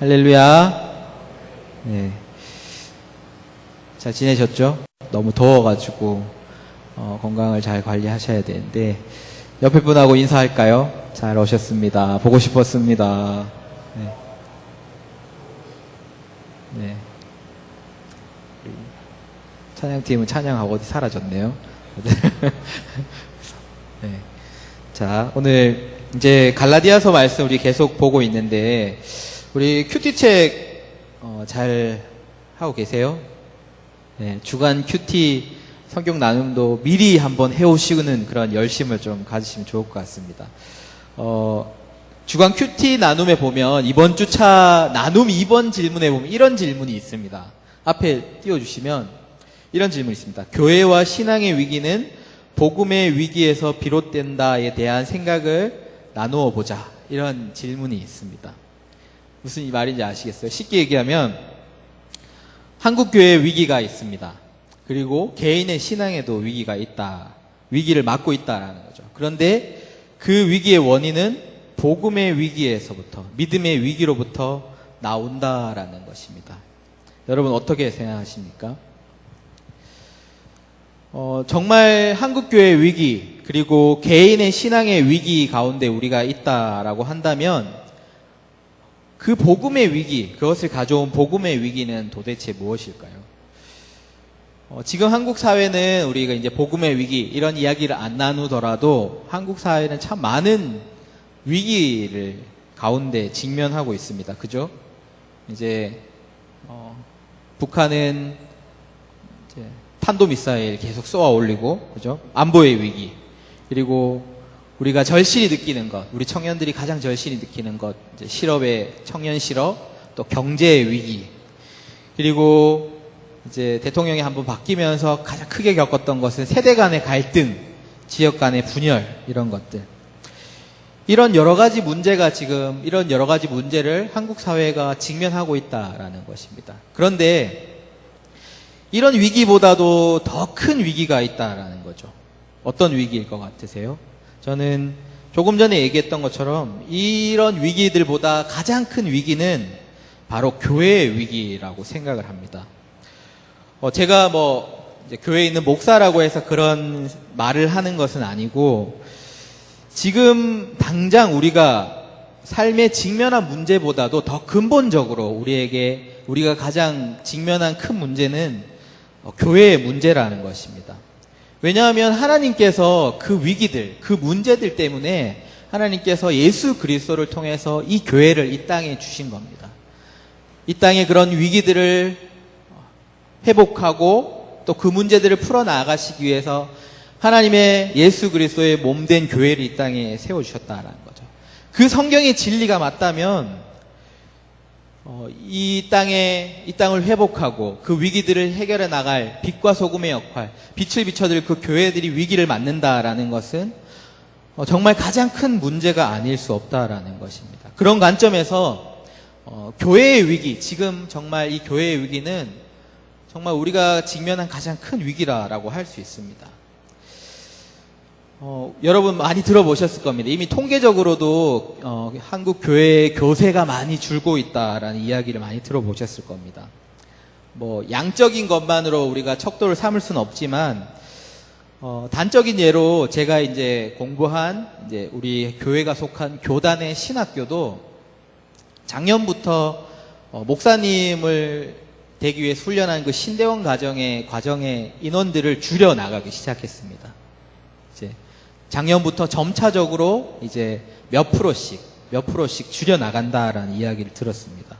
할렐루야. 네. 잘 지내셨죠? 너무 더워가지고 건강을 잘 관리하셔야 되는데 옆에 분하고 인사할까요? 잘 오셨습니다. 보고 싶었습니다. 네. 네. 찬양팀은 찬양하고 어디 사라졌네요. 네. 자, 오늘 이제 갈라디아서 말씀 우리 계속 보고 있는데 우리 큐티책 잘 하고 계세요? 네, 주간 큐티 성경 나눔도 미리 한번 해오시는 그런 열심을 좀 가지시면 좋을 것 같습니다. 주간 큐티 나눔에 보면 이번 주차 나눔 2번 질문에 보면 이런 질문이 있습니다. 앞에 띄워주시면 이런 질문이 있습니다. 교회와 신앙의 위기는 복음의 위기에서 비롯된다에 대한 생각을 나누어 보자. 이런 질문이 있습니다. 무슨 말인지 아시겠어요? 쉽게 얘기하면 한국교회에 위기가 있습니다. 그리고 개인의 신앙에도 위기가 있다. 위기를 맞고 있다라는 거죠. 그런데 그 위기의 원인은 복음의 위기에서부터, 믿음의 위기로부터 나온다라는 것입니다. 여러분 어떻게 생각하십니까? 정말 한국교회의 위기, 그리고 개인의 신앙의 위기 가운데 우리가 있다라고 한다면 그 복음의 위기, 그것을 가져온 복음의 위기는 도대체 무엇일까요? 지금 한국 사회는 우리가 이제 복음의 위기, 이런 이야기를 안 나누더라도 한국 사회는 참 많은 위기를 가운데 직면하고 있습니다. 그죠? 이제, 북한은 이제 탄도미사일 계속 쏘아 올리고, 그죠? 안보의 위기. 그리고 우리가 절실히 느끼는 것, 우리 청년들이 가장 절실히 느끼는 것, 이제 실업의 청년 실업, 또 경제의 위기, 그리고 이제 대통령이 한번 바뀌면서 가장 크게 겪었던 것은 세대 간의 갈등, 지역 간의 분열, 이런 것들. 이런 여러 가지 문제가 지금, 이런 여러 가지 문제를 한국 사회가 직면하고 있다라는 것입니다. 그런데 이런 위기보다도 더 큰 위기가 있다라는 거죠. 어떤 위기일 것 같으세요? 저는 조금 전에 얘기했던 것처럼 이런 위기들보다 가장 큰 위기는 바로 교회의 위기라고 생각을 합니다. 제가 이제 교회에 있는 목사라고 해서 그런 말을 하는 것은 아니고 지금 당장 우리가 삶에 직면한 문제보다도 더 근본적으로 우리가 가장 직면한 큰 문제는 교회의 문제라는 것입니다. 왜냐하면 하나님께서 그 위기들, 그 문제들 때문에 하나님께서 예수 그리스도를 통해서 이 교회를 이 땅에 주신 겁니다. 이 땅의 그런 위기들을 회복하고 또 그 문제들을 풀어나가시기 위해서 하나님의 예수 그리스도의 몸된 교회를 이 땅에 세워주셨다라는 거죠. 그 성경의 진리가 맞다면 이 땅을 회복하고 그 위기들을 해결해 나갈 빛과 소금의 역할, 빛을 비춰줄 그 교회들이 위기를 맞는다라는 것은 정말 가장 큰 문제가 아닐 수 없다라는 것입니다. 그런 관점에서 교회의 위기, 지금 정말 이 교회의 위기는 정말 우리가 직면한 가장 큰 위기라고 할 수 있습니다. 여러분 많이 들어보셨을 겁니다. 이미 통계적으로도 한국 교회의 교세가 많이 줄고 있다라는 이야기를 많이 들어보셨을 겁니다. 양적인 것만으로 우리가 척도를 삼을 수는 없지만 단적인 예로 제가 이제 공부한 이제 우리 교회가 속한 교단의 신학교도 작년부터 목사님을 되기 위해 훈련한 그 신대원 과정의 인원들을 줄여 나가기 시작했습니다. 이제 작년부터 점차적으로 이제 몇 프로씩 줄여 나간다라는 이야기를 들었습니다.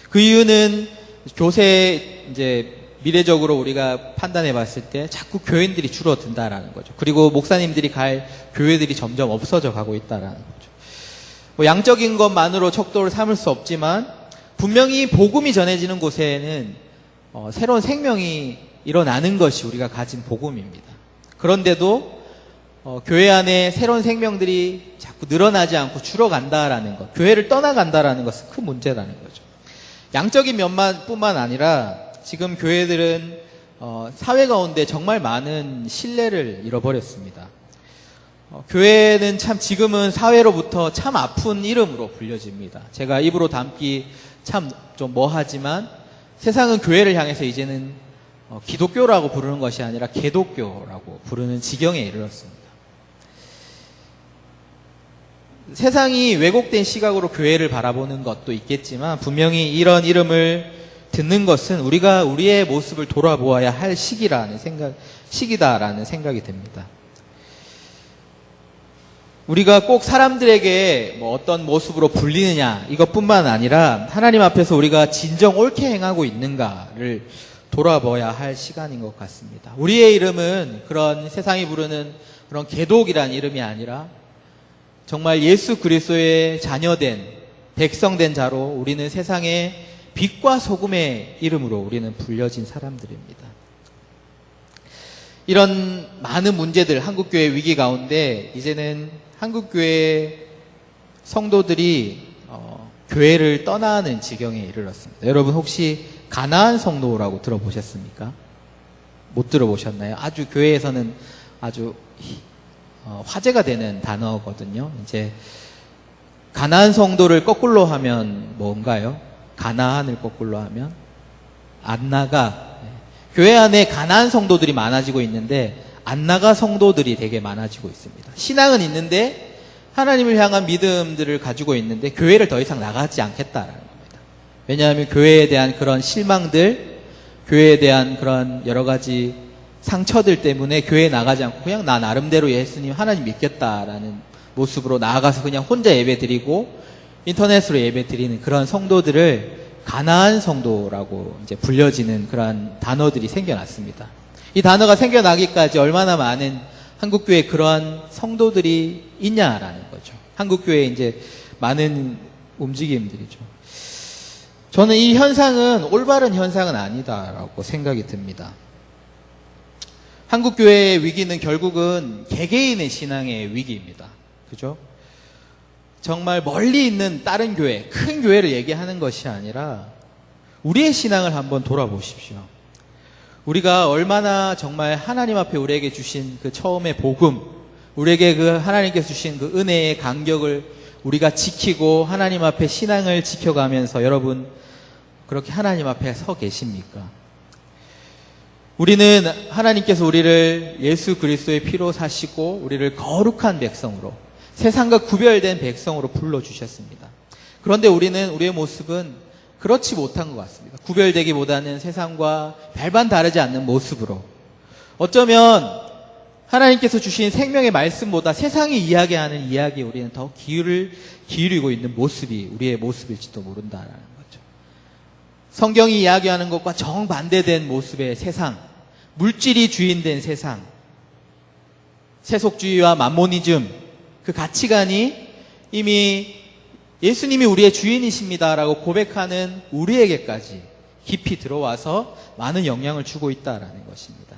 그 이유는 교세 이제 미래적으로 우리가 판단해 봤을 때 자꾸 교인들이 줄어든다라는 거죠. 그리고 목사님들이 갈 교회들이 점점 없어져 가고 있다라는 거죠. 양적인 것만으로 척도를 삼을 수 없지만 분명히 복음이 전해지는 곳에는 새로운 생명이 일어나는 것이 우리가 가진 복음입니다. 그런데도 교회 안에 새로운 생명들이 자꾸 늘어나지 않고 줄어간다라는 것, 교회를 떠나간다라는 것은 큰 문제라는 거죠. 양적인 면뿐만 아니라 지금 교회들은 사회 가운데 정말 많은 신뢰를 잃어버렸습니다. 교회는 참 지금은 사회로부터 참 아픈 이름으로 불려집니다. 제가 입으로 담기 참 좀 뭐하지만 세상은 교회를 향해서 이제는 기독교라고 부르는 것이 아니라 개독교라고 부르는 지경에 이르렀습니다. 세상이 왜곡된 시각으로 교회를 바라보는 것도 있겠지만 분명히 이런 이름을 듣는 것은 우리가 우리의 모습을 돌아보아야 할 시기다라는 생각이 듭니다. 우리가 꼭 사람들에게 어떤 모습으로 불리느냐 이것뿐만 아니라 하나님 앞에서 우리가 진정 옳게 행하고 있는가를 돌아봐야 할 시간인 것 같습니다. 우리의 이름은 그런 세상이 부르는 그런 개독이란 이름이 아니라 정말 예수 그리스도의 자녀된 백성된 자로 우리는 세상의 빛과 소금의 이름으로 우리는 불려진 사람들입니다. 이런 많은 문제들, 한국교회 위기 가운데 이제는 한국교회 성도들이 교회를 떠나는 지경에 이르렀습니다. 여러분 혹시 가나안 성도라고 들어보셨습니까? 못 들어보셨나요? 아주 교회에서는 아주 화제가 되는 단어거든요. 이제 가나안 성도를 거꾸로 하면 뭔가요? 가나안을 거꾸로 하면 안 나가. 교회 안에 가나안 성도들이 많아지고 있는데 안 나가 성도들이 되게 많아지고 있습니다. 신앙은 있는데 하나님을 향한 믿음들을 가지고 있는데 교회를 더 이상 나가지 않겠다라는 겁니다. 왜냐하면 교회에 대한 그런 실망들, 교회에 대한 그런 여러 가지 상처들 때문에 교회에 나가지 않고 그냥 나 나름대로 예수님 하나님 믿겠다라는 모습으로 나아가서 그냥 혼자 예배 드리고 인터넷으로 예배 드리는 그런 성도들을 가나안 성도라고 이제 불려지는 그런 단어들이 생겨났습니다. 이 단어가 생겨나기까지 얼마나 많은 한국교회에 그러한 성도들이 있냐라는 거죠. 한국교회에 이제 많은 움직임들이죠. 저는 이 현상은 올바른 현상은 아니다라고 생각이 듭니다. 한국교회의 위기는 결국은 개개인의 신앙의 위기입니다. 그죠? 정말 멀리 있는 다른 교회, 큰 교회를 얘기하는 것이 아니라 우리의 신앙을 한번 돌아보십시오. 우리가 얼마나 정말 하나님 앞에 우리에게 주신 그 처음의 복음, 우리에게 그 하나님께서 주신 그 은혜의 간격을 우리가 지키고 하나님 앞에 신앙을 지켜가면서 여러분 그렇게 하나님 앞에 서 계십니까? 우리는 하나님께서 우리를 예수 그리스도의 피로 사시고 우리를 거룩한 백성으로 세상과 구별된 백성으로 불러주셨습니다. 그런데 우리의 모습은 그렇지 못한 것 같습니다. 구별되기보다는 세상과 별반 다르지 않는 모습으로 어쩌면 하나님께서 주신 생명의 말씀보다 세상이 이야기하는 이야기에 우리는 더 기울이고 있는 모습이 우리의 모습일지도 모른다라는 거죠. 성경이 이야기하는 것과 정반대된 모습의 세상, 물질이 주인된 세상, 세속주의와 만모니즘, 그 가치관이 이미 예수님이 우리의 주인이십니다라고 고백하는 우리에게까지 깊이 들어와서 많은 영향을 주고 있다라는 것입니다.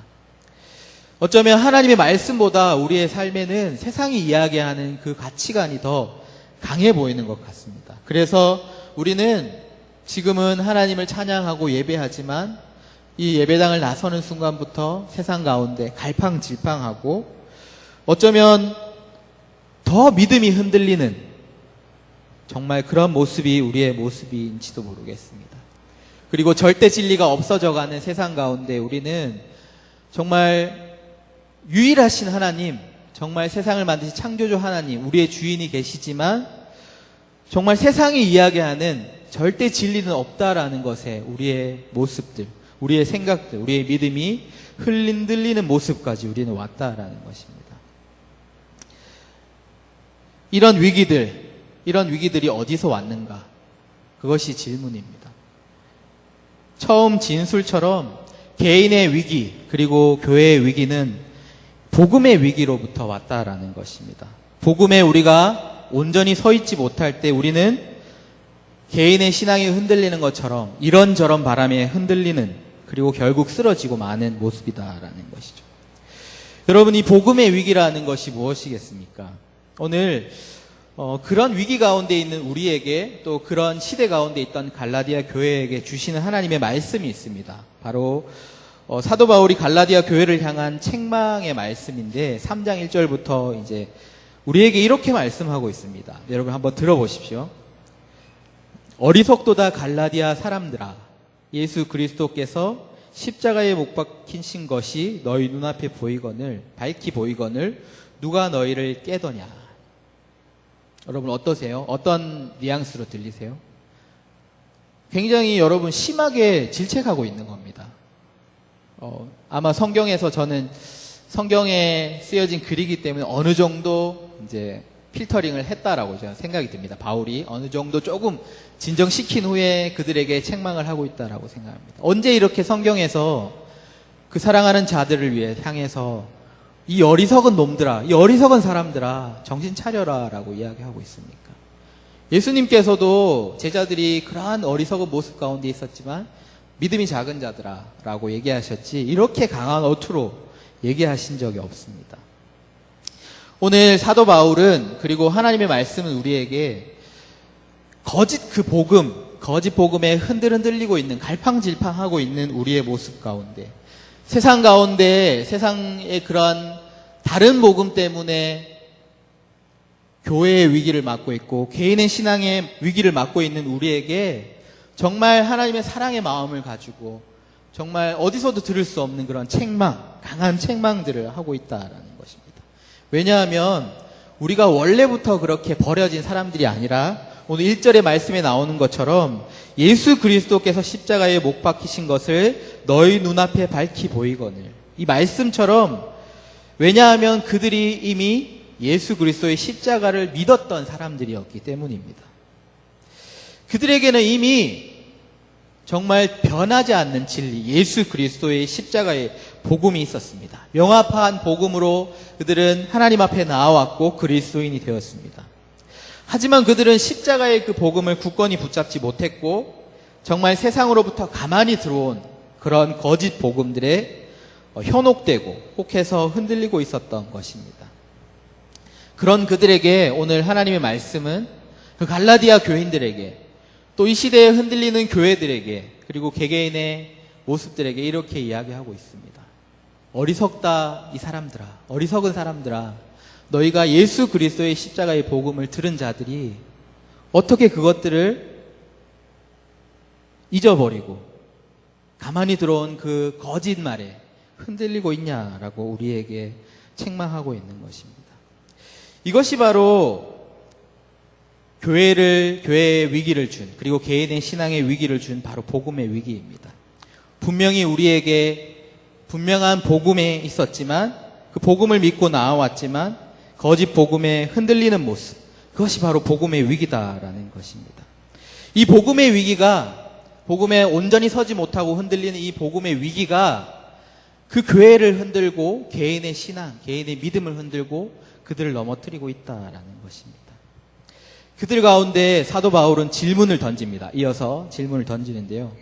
어쩌면 하나님의 말씀보다 우리의 삶에는 세상이 이야기하는 그 가치관이 더 강해 보이는 것 같습니다. 그래서 우리는 지금은 하나님을 찬양하고 예배하지만 이 예배당을 나서는 순간부터 세상 가운데 갈팡질팡하고 어쩌면 더 믿음이 흔들리는 정말 그런 모습이 우리의 모습인지도 모르겠습니다. 그리고 절대 진리가 없어져가는 세상 가운데 우리는 정말 유일하신 하나님, 정말 세상을 만드신 창조주 하나님, 우리의 주인이 계시지만 정말 세상이 이야기하는 절대 진리는 없다라는 것에 우리의 모습들, 우리의 생각들, 우리의 믿음이 흔들리는 모습까지 우리는 왔다라는 것입니다. 이런 위기들이 어디서 왔는가? 그것이 질문입니다. 처음 진술처럼 개인의 위기 그리고 교회의 위기는 복음의 위기로부터 왔다라는 것입니다. 복음에 우리가 온전히 서 있지 못할 때 우리는 개인의 신앙이 흔들리는 것처럼 이런저런 바람에 흔들리는 그리고 결국 쓰러지고 마는 모습이다라는 것이죠. 여러분, 이 복음의 위기라는 것이 무엇이겠습니까? 오늘 그런 위기 가운데 있는 우리에게 또 그런 시대 가운데 있던 갈라디아 교회에게 주시는 하나님의 말씀이 있습니다. 바로 사도 바울이 갈라디아 교회를 향한 책망의 말씀인데 3장 1절부터 이제 우리에게 이렇게 말씀하고 있습니다. 여러분 한번 들어보십시오. 어리석도다 갈라디아 사람들아, 예수 그리스도께서 십자가에 못 박히신 것이 너희 눈앞에 밝히 보이거늘 누가 너희를 깨더냐. 여러분 어떠세요? 어떤 뉘앙스로 들리세요? 굉장히 여러분 심하게 질책하고 있는 겁니다. 아마 성경에서 저는 성경에 쓰여진 글이기 때문에 어느 정도 이제 필터링을 했다라고 저는 생각이 듭니다. 바울이 어느 정도 조금 진정시킨 후에 그들에게 책망을 하고 있다라고 생각합니다. 언제 이렇게 성경에서 그 사랑하는 자들을 위해 향해서 이 어리석은 놈들아, 이 어리석은 사람들아, 정신 차려라 라고 이야기하고 있습니까? 예수님께서도 제자들이 그러한 어리석은 모습 가운데 있었지만 믿음이 작은 자들아 라고 얘기하셨지 이렇게 강한 어투로 얘기하신 적이 없습니다. 오늘 사도 바울은 그리고 하나님의 말씀은 우리에게 거짓 복음에 흔들리고 있는 갈팡질팡하고 있는 우리의 모습 가운데 세상 가운데 세상의 그러한 다른 복음 때문에 교회의 위기를 맞고 있고 개인의 신앙의 위기를 맞고 있는 우리에게 정말 하나님의 사랑의 마음을 가지고 정말 어디서도 들을 수 없는 그런 강한 책망들을 하고 있다라는 것입니다. 왜냐하면 우리가 원래부터 그렇게 버려진 사람들이 아니라 오늘 1절의 말씀에 나오는 것처럼 예수 그리스도께서 십자가에 못 박히신 것을 너희 눈앞에 밝히 보이거늘, 이 말씀처럼, 왜냐하면 그들이 이미 예수 그리스도의 십자가를 믿었던 사람들이었기 때문입니다. 그들에게는 이미 정말 변하지 않는 진리, 예수 그리스도의 십자가의 복음이 있었습니다. 명확한 복음으로 그들은 하나님 앞에 나아왔고 그리스도인이 되었습니다. 하지만 그들은 십자가의 그 복음을 굳건히 붙잡지 못했고 정말 세상으로부터 가만히 들어온 그런 거짓 복음들에 현혹되고 혹해서 흔들리고 있었던 것입니다. 그런 그들에게 오늘 하나님의 말씀은 그 갈라디아 교인들에게 또 이 시대에 흔들리는 교회들에게 그리고 개개인의 모습들에게 이렇게 이야기하고 있습니다. 어리석다 이 사람들아, 어리석은 사람들아, 너희가 예수 그리스도의 십자가의 복음을 들은 자들이 어떻게 그것들을 잊어버리고 가만히 들어온 그 거짓말에 흔들리고 있냐라고 우리에게 책망하고 있는 것입니다. 이것이 바로 교회의 위기를 준, 그리고 개인의 신앙의 위기를 준 바로 복음의 위기입니다. 분명히 우리에게 분명한 복음에 있었지만 그 복음을 믿고 나아왔지만 거짓 복음에 흔들리는 모습, 그것이 바로 복음의 위기다라는 것입니다. 이 복음의 위기가, 복음에 온전히 서지 못하고 흔들리는 이 복음의 위기가 그 교회를 흔들고 개인의 신앙, 개인의 믿음을 흔들고 그들을 넘어뜨리고 있다라는 것입니다. 그들 가운데 사도 바울은 질문을 던집니다. 이어서 질문을 던지는데요.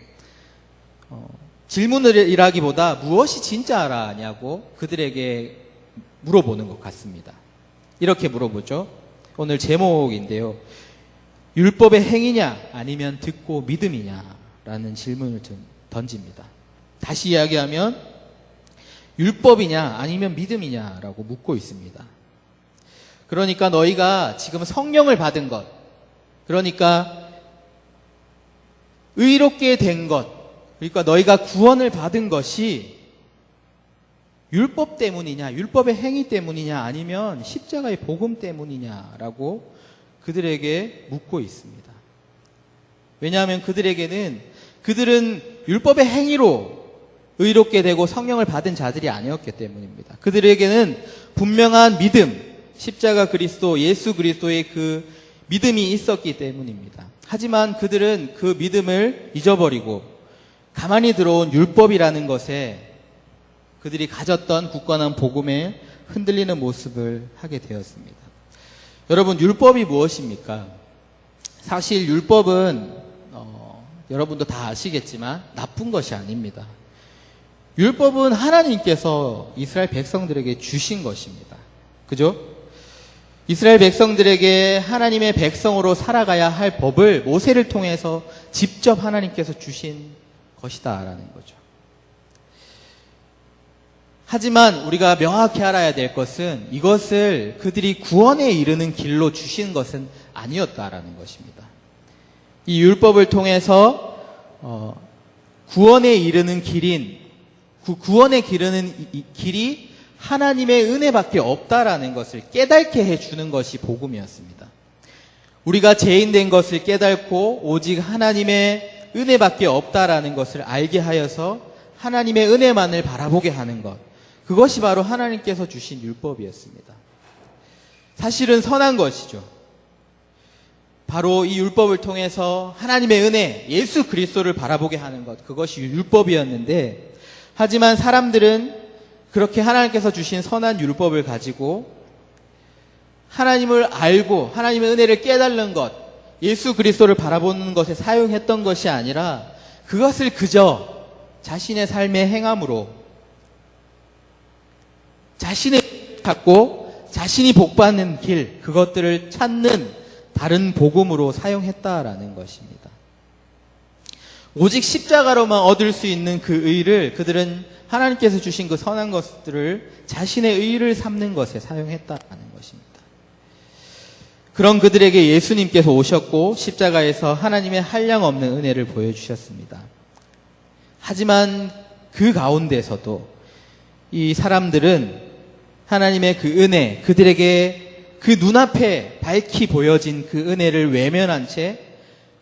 질문이라기보다 무엇이 진짜라냐고 그들에게 물어보는 것 같습니다. 이렇게 물어보죠. 오늘 제목인데요. 율법의 행위냐 아니면 듣고 믿음이냐라는 질문을 던집니다. 다시 이야기하면 율법이냐 아니면 믿음이냐라고 묻고 있습니다. 그러니까 너희가 지금 성령을 받은 것, 그러니까 의롭게 된 것, 그러니까 너희가 구원을 받은 것이 율법 때문이냐, 율법의 행위 때문이냐, 아니면 십자가의 복음 때문이냐라고 그들에게 묻고 있습니다. 왜냐하면 그들은 율법의 행위로 의롭게 되고 성령을 받은 자들이 아니었기 때문입니다. 그들에게는 분명한 믿음, 십자가 그리스도, 예수 그리스도의 그 믿음이 있었기 때문입니다. 하지만 그들은 그 믿음을 잊어버리고 가만히 들어온 율법이라는 것에 그들이 가졌던 굳건한 복음에 흔들리는 모습을 하게 되었습니다. 여러분, 율법이 무엇입니까? 사실 율법은 여러분도 다 아시겠지만 나쁜 것이 아닙니다. 율법은 하나님께서 이스라엘 백성들에게 주신 것입니다. 그죠? 이스라엘 백성들에게 하나님의 백성으로 살아가야 할 법을 모세를 통해서 직접 하나님께서 주신 것이다라는 거죠. 하지만 우리가 명확히 알아야 될 것은 이것을 그들이 구원에 이르는 길로 주신 것은 아니었다라는 것입니다. 이 율법을 통해서 구원에 이르는 길인 구원에 이르는 길이 하나님의 은혜밖에 없다라는 것을 깨닫게 해주는 것이 복음이었습니다. 우리가 죄인된 것을 깨닫고 오직 하나님의 은혜밖에 없다라는 것을 알게 하여서 하나님의 은혜만을 바라보게 하는 것, 그것이 바로 하나님께서 주신 율법이었습니다. 사실은 선한 것이죠. 바로 이 율법을 통해서 하나님의 은혜, 예수 그리스도를 바라보게 하는 것, 그것이 율법이었는데, 하지만 사람들은 그렇게 하나님께서 주신 선한 율법을 가지고 하나님을 알고 하나님의 은혜를 깨달는 것, 예수 그리스도를 바라보는 것에 사용했던 것이 아니라 그것을 그저 자신의 삶의 행함으로 자신의 찾고 자신이 복받는 길, 그것들을 찾는 다른 복음으로 사용했다라는 것입니다. 오직 십자가로만 얻을 수 있는 그 의를 그들은 하나님께서 주신 그 선한 것들을 자신의 의를 삼는 것에 사용했다라는 것입니다. 그런 그들에게 예수님께서 오셨고 십자가에서 하나님의 한량없는 은혜를 보여주셨습니다. 하지만 그 가운데서도 이 사람들은 하나님의 그 은혜, 그들에게 그 눈앞에 밝히 보여진 그 은혜를 외면한 채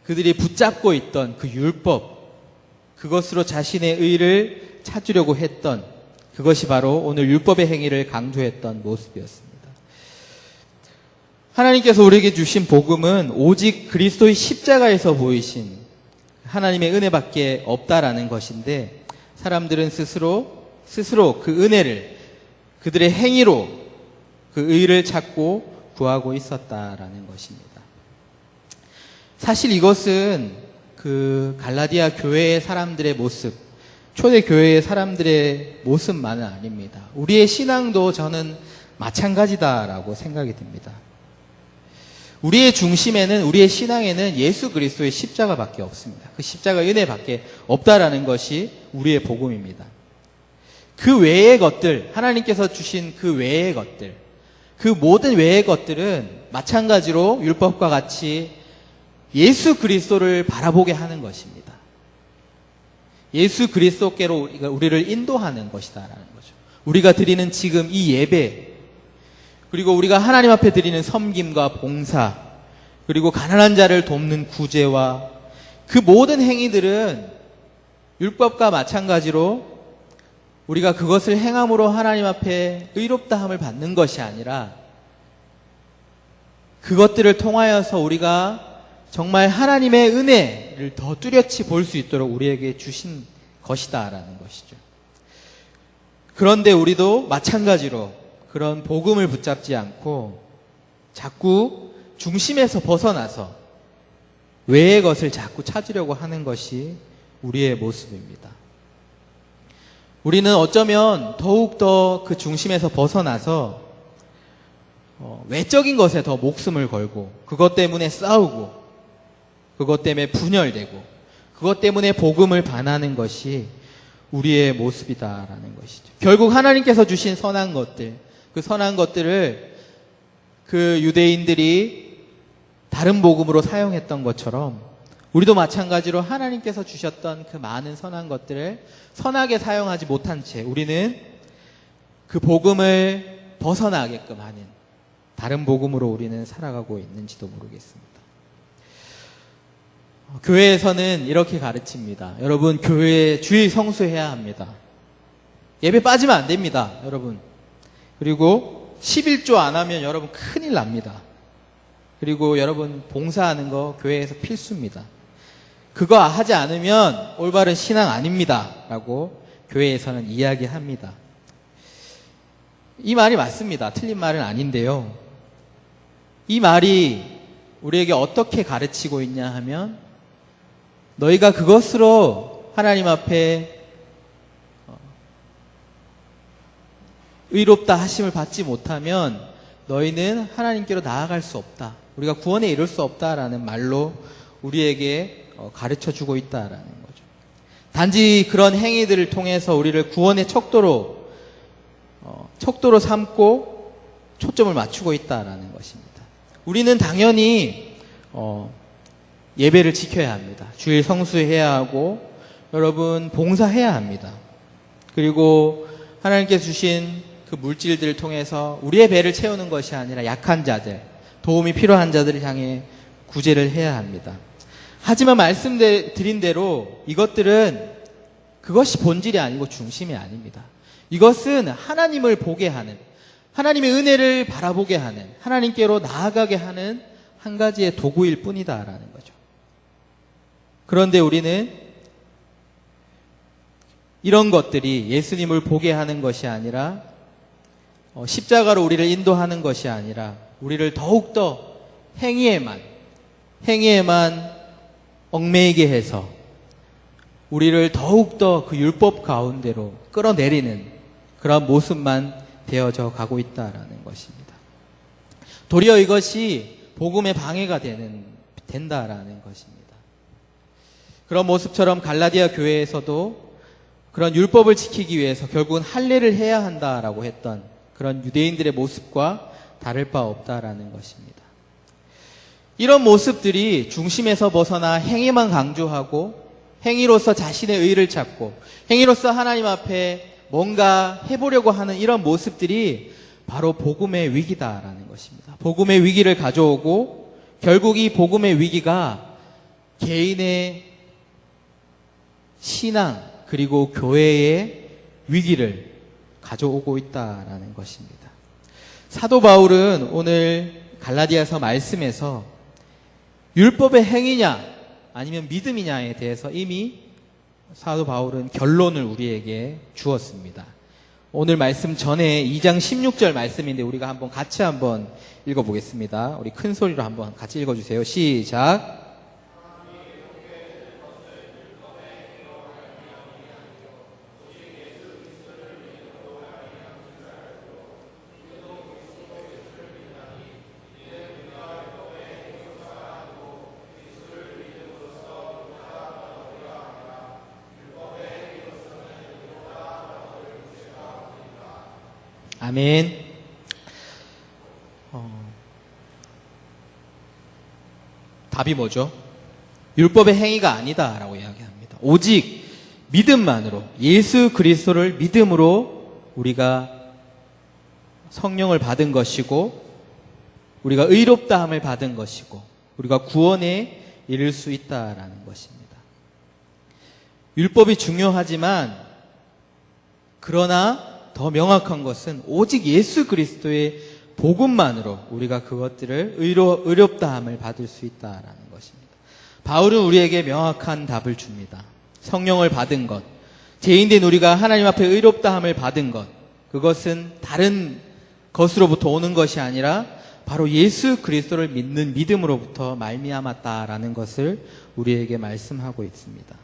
그들이 붙잡고 있던 그 율법, 그것으로 자신의 의를 찾으려고 했던, 그것이 바로 오늘 율법의 행위를 강조했던 모습이었습니다. 하나님께서 우리에게 주신 복음은 오직 그리스도의 십자가에서 보이신 하나님의 은혜밖에 없다라는 것인데, 사람들은 스스로 그 은혜를 그들의 행위로 그 의를 찾고 구하고 있었다라는 것입니다. 사실 이것은 그 갈라디아 교회의 사람들의 모습, 초대 교회의 사람들의 모습만은 아닙니다. 우리의 신앙도 저는 마찬가지다라고 생각이 듭니다. 우리의 중심에는, 우리의 신앙에는 예수 그리스도의 십자가밖에 없습니다. 그 십자가 은혜밖에 없다라는 것이 우리의 복음입니다. 그 외의 것들, 하나님께서 주신 그 외의 것들, 그 모든 외의 것들은 마찬가지로 율법과 같이 예수 그리스도를 바라보게 하는 것입니다. 예수 그리스도께로 우리를 인도하는 것이다라는 거죠. 우리가 드리는 지금 이 예배, 그리고 우리가 하나님 앞에 드리는 섬김과 봉사, 그리고 가난한 자를 돕는 구제와 그 모든 행위들은 율법과 마찬가지로 우리가 그것을 행함으로 하나님 앞에 의롭다함을 받는 것이 아니라 그것들을 통하여서 우리가 정말 하나님의 은혜를 더 뚜렷이 볼 수 있도록 우리에게 주신 것이다라는 것이죠. 그런데 우리도 마찬가지로 그런 복음을 붙잡지 않고 자꾸 중심에서 벗어나서 외의 것을 자꾸 찾으려고 하는 것이 우리의 모습입니다. 우리는 어쩌면 더욱더 그 중심에서 벗어나서 외적인 것에 더 목숨을 걸고 그것 때문에 싸우고 그것 때문에 분열되고 그것 때문에 복음을 반하는 것이 우리의 모습이다라는 것이죠. 결국 하나님께서 주신 선한 것들, 그 선한 것들을 그 유대인들이 다른 복음으로 사용했던 것처럼 우리도 마찬가지로 하나님께서 주셨던 그 많은 선한 것들을 선하게 사용하지 못한 채 우리는 그 복음을 벗어나게끔 하는 다른 복음으로 우리는 살아가고 있는지도 모르겠습니다. 교회에서는 이렇게 가르칩니다. 여러분, 교회에 주일 성수해야 합니다. 예배 빠지면 안 됩니다, 여러분. 그리고 11조 안 하면 여러분 큰일 납니다. 그리고 여러분 봉사하는 거 교회에서 필수입니다. 그거 하지 않으면 올바른 신앙 아닙니다 라고 교회에서는 이야기합니다. 이 말이 맞습니다. 틀린 말은 아닌데요. 이 말이 우리에게 어떻게 가르치고 있냐 하면 너희가 그것으로 하나님 앞에 의롭다 하심을 받지 못하면 너희는 하나님께로 나아갈 수 없다. 우리가 구원에 이룰 수 없다라는 말로 우리에게 가르쳐주고 있다라는 거죠. 단지 그런 행위들을 통해서 우리를 구원의 척도로 삼고 초점을 맞추고 있다라는 것입니다. 우리는 당연히 예배를 지켜야 합니다. 주일 성수해야 하고 여러분 봉사해야 합니다. 그리고 하나님께서 주신 그 물질들을 통해서 우리의 배를 채우는 것이 아니라 약한 자들, 도움이 필요한 자들을 향해 구제를 해야 합니다. 하지만 말씀드린 대로 이것들은 그것이 본질이 아니고 중심이 아닙니다. 이것은 하나님을 보게 하는, 하나님의 은혜를 바라보게 하는, 하나님께로 나아가게 하는 한 가지의 도구일 뿐이다라는 거죠. 그런데 우리는 이런 것들이 예수님을 보게 하는 것이 아니라 십자가로 우리를 인도하는 것이 아니라 우리를 더욱더 행위에만 얽매이게 해서 우리를 더욱더 그 율법 가운데로 끌어내리는 그런 모습만 되어져 가고 있다라는 것입니다. 도리어 이것이 복음의 방해가 된다라는 것입니다. 그런 모습처럼 갈라디아 교회에서도 그런 율법을 지키기 위해서 결국은 할례를 해야 한다라고 했던 그런 유대인들의 모습과 다를 바 없다라는 것입니다. 이런 모습들이 중심에서 벗어나 행위만 강조하고 행위로서 자신의 의를 찾고 행위로서 하나님 앞에 뭔가 해보려고 하는 이런 모습들이 바로 복음의 위기다라는 것입니다. 복음의 위기를 가져오고 결국 이 복음의 위기가 개인의 신앙 그리고 교회의 위기를 가져오고 있다라는 것입니다. 사도 바울은 오늘 갈라디아서 말씀에서 율법의 행위냐 아니면 믿음이냐에 대해서 이미 사도 바울은 결론을 우리에게 주었습니다. 오늘 말씀 전에 2장 16절 말씀인데 우리가 같이 한번 읽어보겠습니다. 우리 큰 소리로 한번 같이 읽어주세요. 시작. 아멘. 답이 뭐죠? 율법의 행위가 아니다라고 이야기합니다. 오직 믿음만으로, 예수 그리스도를 믿음으로 우리가 성령을 받은 것이고 우리가 의롭다함을 받은 것이고 우리가 구원에 이를 수 있다라는 것입니다. 율법이 중요하지만 그러나 더 명확한 것은 오직 예수 그리스도의 복음만으로 우리가 그것들을 의롭다함을 받을 수 있다라는 것입니다. 바울은 우리에게 명확한 답을 줍니다. 성령을 받은 것, 죄인된 우리가 하나님 앞에 의롭다함을 받은 것, 그것은 다른 것으로부터 오는 것이 아니라 바로 예수 그리스도를 믿는 믿음으로부터 말미암았다라는 것을 우리에게 말씀하고 있습니다.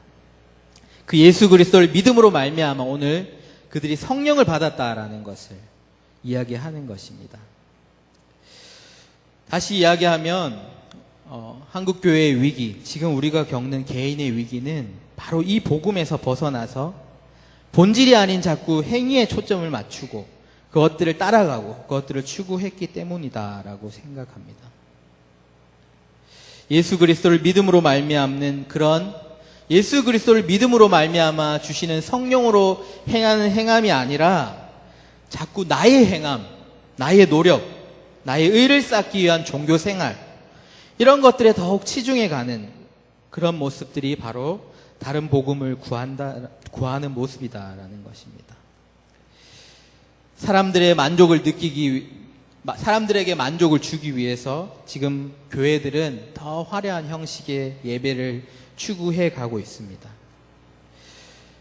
그 예수 그리스도를 믿음으로 말미암아 오늘 그들이 성령을 받았다라는 것을 이야기하는 것입니다. 다시 이야기하면 한국교회의 위기, 지금 우리가 겪는 개인의 위기는 바로 이 복음에서 벗어나서 본질이 아닌 자꾸 행위에 초점을 맞추고 그것들을 따라가고 그것들을 추구했기 때문이다라고 생각합니다. 예수 그리스도를 믿음으로 말미암는 그런 예수 그리스도를 믿음으로 말미암아 주시는 성령으로 행하는 행함이 아니라 자꾸 나의 행함, 나의 노력, 나의 의를 쌓기 위한 종교 생활 이런 것들에 더욱 치중해가는 그런 모습들이 바로 다른 복음을 구하는 모습이다라는 것입니다. 사람들에게 만족을 주기 위해서 지금 교회들은 더 화려한 형식의 예배를 추구해 가고 있습니다.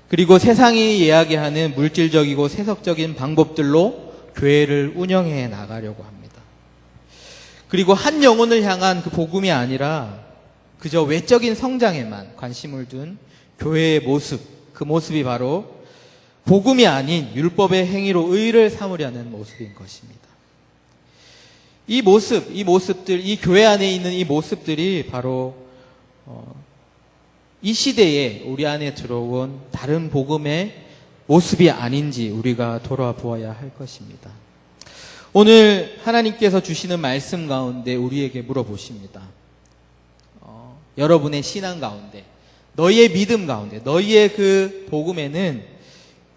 그리고 세상이 이야기하는 물질적이고 세속적인 방법들로 교회를 운영해 나가려고 합니다. 그리고 한 영혼을 향한 그 복음이 아니라 그저 외적인 성장에만 관심을 둔 교회의 모습, 그 모습이 바로 복음이 아닌 율법의 행위로 의를 삼으려는 모습인 것입니다. 이 모습들, 이 교회 안에 있는 이 모습들이 바로 이 시대에 우리 안에 들어온 다른 복음의 모습이 아닌지 우리가 돌아보아야 할 것입니다. 오늘 하나님께서 주시는 말씀 가운데 우리에게 물어보십니다. 여러분의 신앙 가운데, 너희의 믿음 가운데, 너희의 그 복음에는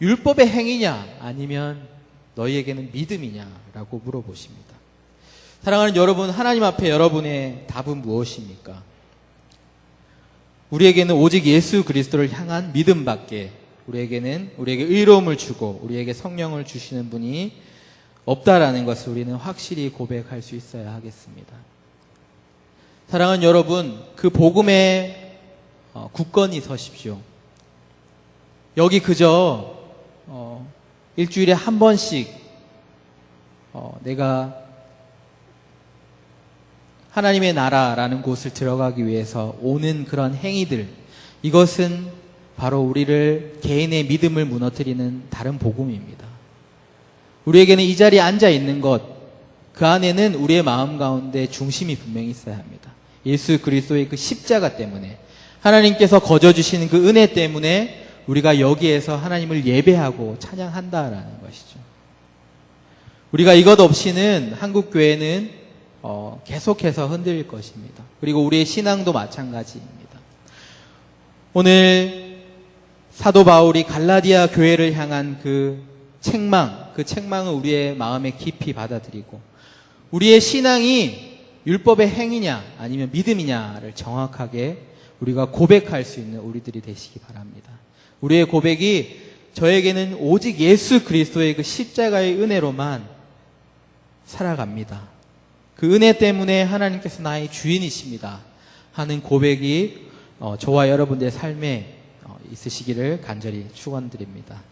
율법의 행위냐 아니면 너희에게는 믿음이냐라고 물어보십니다. 사랑하는 여러분, 하나님 앞에 여러분의 답은 무엇입니까? 우리에게는 오직 예수 그리스도를 향한 믿음밖에, 우리에게 의로움을 주고 우리에게 성령을 주시는 분이 없다라는 것을 우리는 확실히 고백할 수 있어야 하겠습니다. 사랑하는 여러분, 그 복음에 굳건히 서십시오. 여기 그저 일주일에 한 번씩 내가 하나님의 나라라는 곳을 들어가기 위해서 오는 그런 행위들, 이것은 바로 우리를 개인의 믿음을 무너뜨리는 다른 복음입니다. 우리에게는 이 자리에 앉아 있는 것, 그 안에는 우리의 마음 가운데 중심이 분명히 있어야 합니다. 예수 그리스도의 그 십자가 때문에, 하나님께서 거저주시는 그 은혜 때문에 우리가 여기에서 하나님을 예배하고 찬양한다라는 것이죠. 우리가 이것 없이는 한국교회는 계속해서 흔들릴 것입니다. 그리고 우리의 신앙도 마찬가지입니다. 오늘 사도 바울이 갈라디아 교회를 향한 그 책망을 우리의 마음에 깊이 받아들이고, 우리의 신앙이 율법의 행위냐 아니면 믿음이냐를 정확하게 우리가 고백할 수 있는 우리들이 되시기 바랍니다. 우리의 고백이 저에게는 오직 예수 그리스도의 그 십자가의 은혜로만 살아갑니다. 그 은혜 때문에 하나님께서 나의 주인이십니다 하는 고백이 저와 여러분들의 삶에 있으시기를 간절히 축원드립니다.